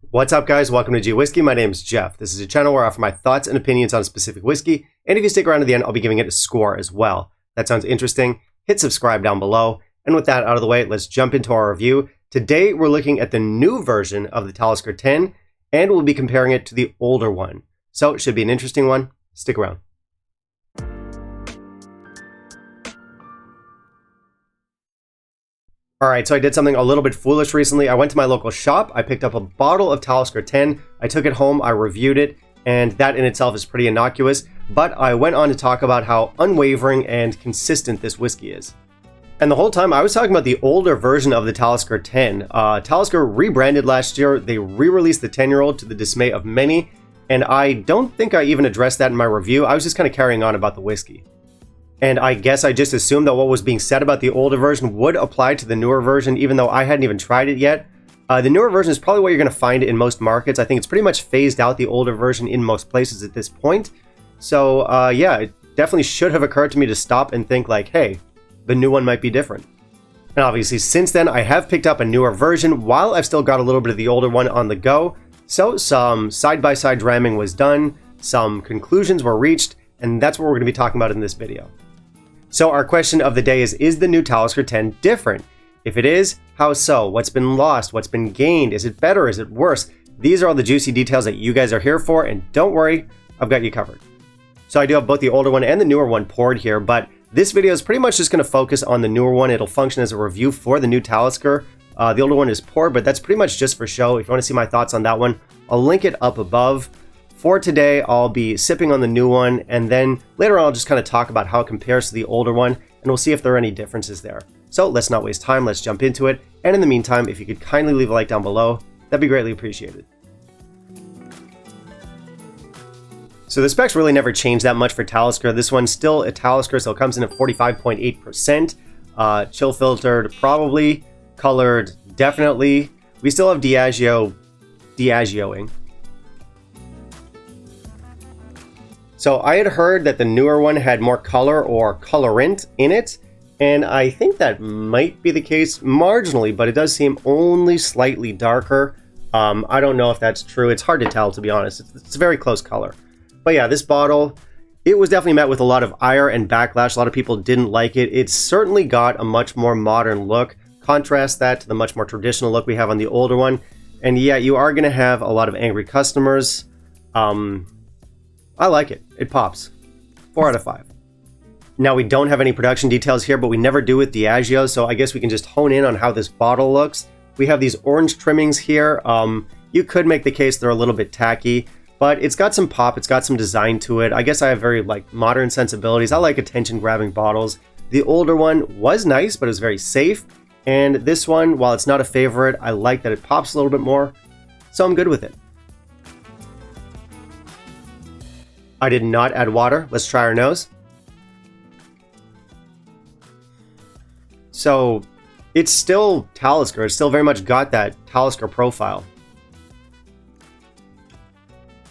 What's up, guys? Welcome to G Whiskey. My name is Jeff. This is a channel where I offer my thoughts and opinions on a specific whiskey, and if you stick around to the end, I'll be giving it a score as well. That sounds interesting? Hit subscribe down below. And with that out of the way, let's jump into our review. Today, we're looking at the new version of the Talisker 10, and we'll be comparing it to the older one. So it should be an interesting one. Stick around. Alright, so I did something a little bit foolish recently. I went to my local shop, I picked up a bottle of Talisker 10, I took it home, I reviewed it, and that in itself is pretty innocuous, but I went on to talk about how unwavering and consistent this whiskey is. And the whole time I was talking about the older version of the Talisker 10. Talisker rebranded last year, they re-released the 10-year-old to the dismay of many, and I don't think I even addressed that in my review. I was just kind of carrying on about the whiskey. And I guess I just assumed that what was being said about the older version would apply to the newer version, even though I hadn't even tried it yet. The newer version is probably what you're going to find in most markets. I think it's pretty much phased out the older version in most places at this point. So yeah, it definitely should have occurred to me to stop and think like, hey, the new one might be different. And obviously since then, I have picked up a newer version while I've still got a little bit of the older one on the go. So some side-by-side ramming was done, some conclusions were reached, and that's what we're going to be talking about in this video. So our question of the day is the new Talisker 10 different? If it is, how so? What's been lost? What's been gained? Is it better? Is it worse? These are all the juicy details that you guys are here for, and don't worry, I've got you covered. So I do have both the older one and the newer one poured here, but this video is pretty much just going to focus on the newer one. It'll function as a review for the new Talisker. The older one is poured, but that's pretty much just for show. If you want to see my thoughts on that one, I'll link it up above. For today, I'll be sipping on the new one, and then later on I'll just kind of talk about how it compares to the older one, and we'll see if there are any differences there. So let's not waste time, let's jump into it, and in the meantime, if you could kindly leave a like down below, that'd be greatly appreciated. So the specs really never changed that much for Talisker. This one's still a Talisker, so it comes in at 45.8%. Chill filtered, probably. Colored, definitely. We still have Diageoing. So I had heard that the newer one had more color or colorant in it, and I think that might be the case marginally, but it does seem only slightly darker. I don't know if that's true. It's hard to tell, to be honest. It's a very close color. But yeah, this bottle, it was definitely met with a lot of ire and backlash. A lot of people didn't like it. It's certainly got a much more modern look. Contrast that to the much more traditional look we have on the older one. And yeah, you are going to have a lot of angry customers. I like it. It pops. 4 out of 5. Now, we don't have any production details here, but we never do with Diageo, so I guess we can just hone in on how this bottle looks. We have these orange trimmings here. You could make the case they're a little bit tacky, but it's got some pop. It's got some design to it. I guess I have very modern sensibilities. I like attention-grabbing bottles. The older one was nice, but it was very safe. And this one, while it's not a favorite, I like that it pops a little bit more, so I'm good with it. I did not add water. Let's try our nose. So it's still Talisker. It's still very much got that Talisker profile.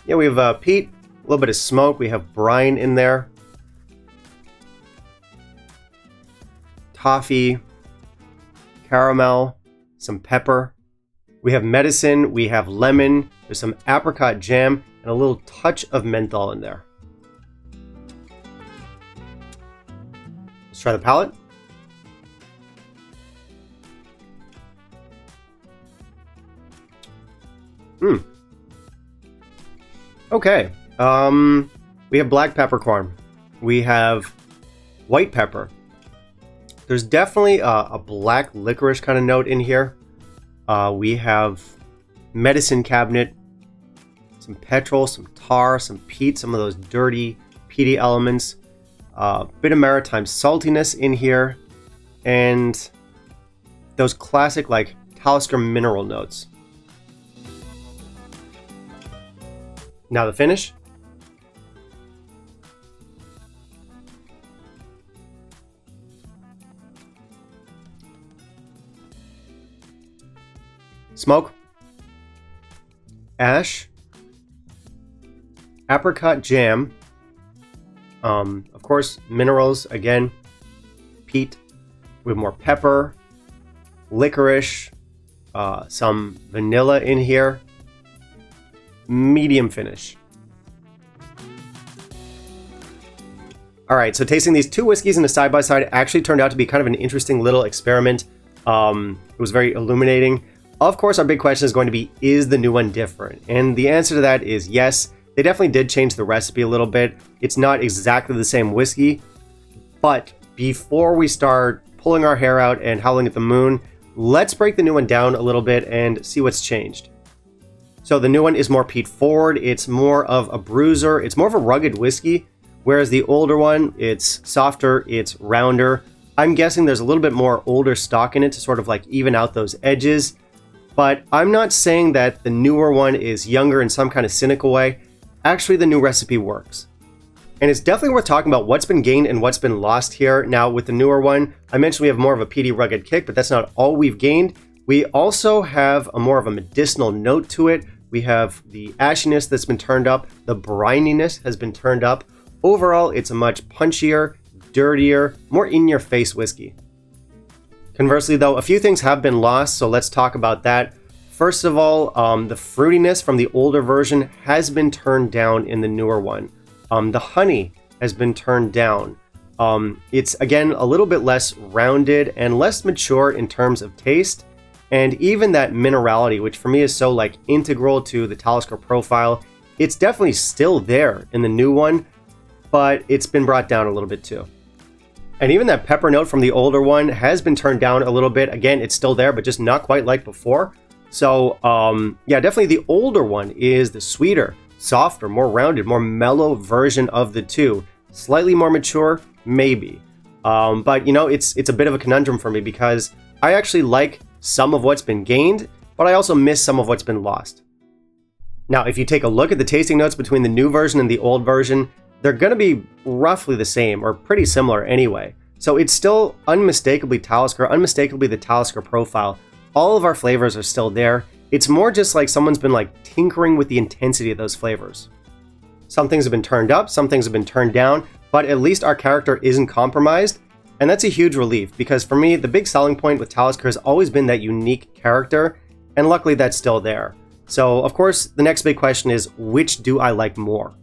Yeah, we have peat, a little bit of smoke. We have brine in there. Toffee, caramel, some pepper. We have medicine. We have lemon. There's some apricot jam and a little touch of menthol in there. Let's try the palate. Okay. We have black peppercorn. We have white pepper. There's definitely a black licorice kind of note in here. We have medicine cabinet, some petrol, some tar, some peat, some of those dirty, peaty elements. Bit of maritime saltiness in here, and those classic Talisker mineral notes. Now the finish. Smoke. Ash. Apricot jam. Of course, minerals, again, peat. We have more pepper, licorice, some vanilla in here. medium finish. Alright, so tasting these two whiskeys in a side-by-side actually turned out to be kind of an interesting little experiment. It was very illuminating. Of course, our big question is going to be, is the new one different? And the answer to that is yes. They definitely did change the recipe a little bit. It's not exactly the same whiskey, but before we start pulling our hair out and howling at the moon, let's break the new one down a little bit and see what's changed. So the new one is more peat forward. It's more of a bruiser. It's more of a rugged whiskey. Whereas the older one, it's softer, it's rounder. I'm guessing there's a little bit more older stock in it to sort of like even out those edges. But I'm not saying that the newer one is younger in some kind of cynical way. Actually, the new recipe works. And it's definitely worth talking about what's been gained and what's been lost here. Now, with the newer one, I mentioned we have more of a peaty, rugged kick, but that's not all we've gained. We also have a more of a medicinal note to it. We have the ashiness that's been turned up. The brininess has been turned up. Overall, it's a much punchier, dirtier, more in-your-face whiskey. Conversely, though, a few things have been lost, so let's talk about that. First of all, the fruitiness from the older version has been turned down in the newer one. The honey has been turned down. It's, again, a little bit less rounded and less mature in terms of taste. And even that minerality, which for me is so like integral to the Talisker profile, it's definitely still there in the new one, but it's been brought down a little bit too. And even that pepper note from the older one has been turned down a little bit. Again, it's still there, but just not quite like before. So, yeah, definitely the older one is the sweeter, softer, more rounded, more mellow version of the two. Slightly more mature, maybe. But, you know, it's a bit of a conundrum for me because I actually like some of what's been gained, but I also miss some of what's been lost. Now, if you take a look at the tasting notes between the new version and the old version, they're going to be roughly the same, or pretty similar anyway. So it's still unmistakably Talisker, unmistakably the Talisker profile. All of our flavors are still there. It's more just like someone's been like tinkering with the intensity of those flavors. Some things have been turned up, some things have been turned down, but at least our character isn't compromised. And that's a huge relief, because for me, the big selling point with Talisker has always been that unique character, and luckily that's still there. So, of course, the next big question is, which do I like more?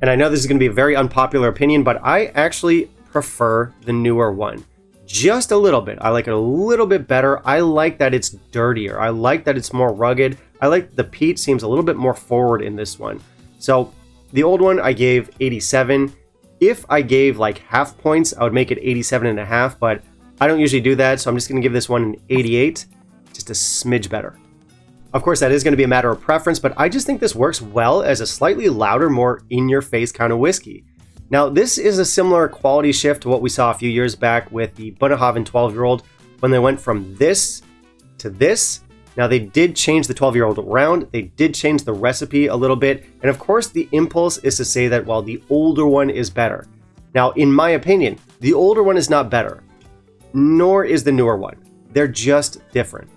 And I know this is going to be a very unpopular opinion, but I actually prefer the newer one. Just a little bit. I like it a little bit better. I like that it's dirtier. I like that it's more rugged. I like the peat seems a little bit more forward in this one. So, the old one I gave 87. If I gave like half points, I would make it 87.5, but I don't usually do that, so I'm just going to give this one an 88, just a smidge better. Of course, that is going to be a matter of preference, but I just think this works well as a slightly louder, more in-your-face kind of whiskey. Now, this is a similar quality shift to what we saw a few years back with the Bunnahabhain 12-year-old when they went from this to this. Now, they did change the 12-year-old around, they did change the recipe a little bit, and of course, the impulse is to say that, well, the older one is better. Now, in my opinion, the older one is not better, nor is the newer one. They're just different.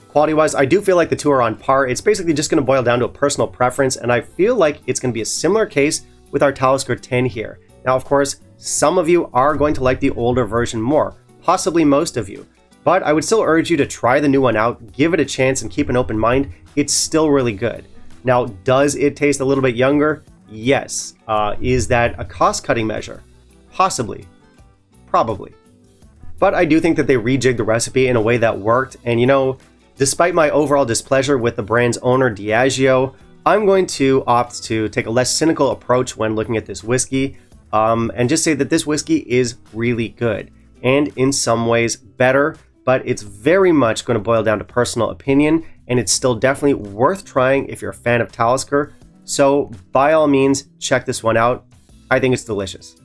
Quality-wise, I do feel like the two are on par. It's basically just going to boil down to a personal preference, and I feel like it's going to be a similar case with our Talisker 10 here. Now, of course, some of you are going to like the older version more, possibly most of you. But I would still urge you to try the new one out, give it a chance, and keep an open mind. It's still really good. Now, does it taste a little bit younger? Yes. Is that a cost-cutting measure? Possibly. Probably. But I do think that they rejigged the recipe in a way that worked. And you know, despite my overall displeasure with the brand's owner, Diageo, I'm going to opt to take a less cynical approach when looking at this whiskey, and just say that this whiskey is really good. And in some ways better, but it's very much going to boil down to personal opinion, and it's still definitely worth trying if you're a fan of Talisker. So by all means, check this one out. I think it's delicious.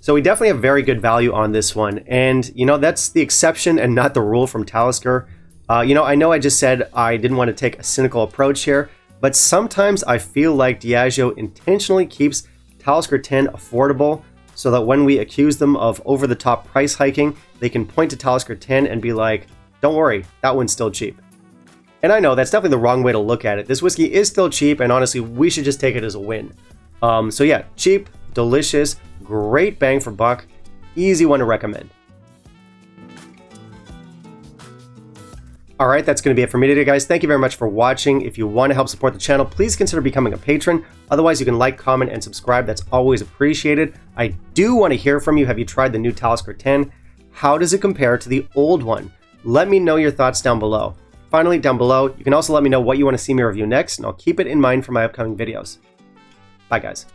So we definitely have very good value on this one, and you know, that's the exception and not the rule from Talisker. You know I just said I didn't want to take a cynical approach here, but sometimes I feel like Diageo intentionally keeps Talisker 10 affordable so that when we accuse them of over-the-top price hiking, they can point to Talisker 10 and be like, don't worry, that one's still cheap. And I know that's definitely the wrong way to look at it. This whiskey is still cheap, and honestly, we should just take it as a win. So yeah, cheap, delicious, great bang for buck, easy one to recommend. Alright, that's going to be it for me today, guys. Thank you very much for watching. If you want to help support the channel, please consider becoming a patron. Otherwise, you can like, comment, and subscribe. That's always appreciated. I do want to hear from you. Have you tried the new Talisker 10? How does it compare to the old one? Let me know your thoughts down below. Finally, down below, you can also let me know what you want to see me review next, and I'll keep it in mind for my upcoming videos. Bye, guys.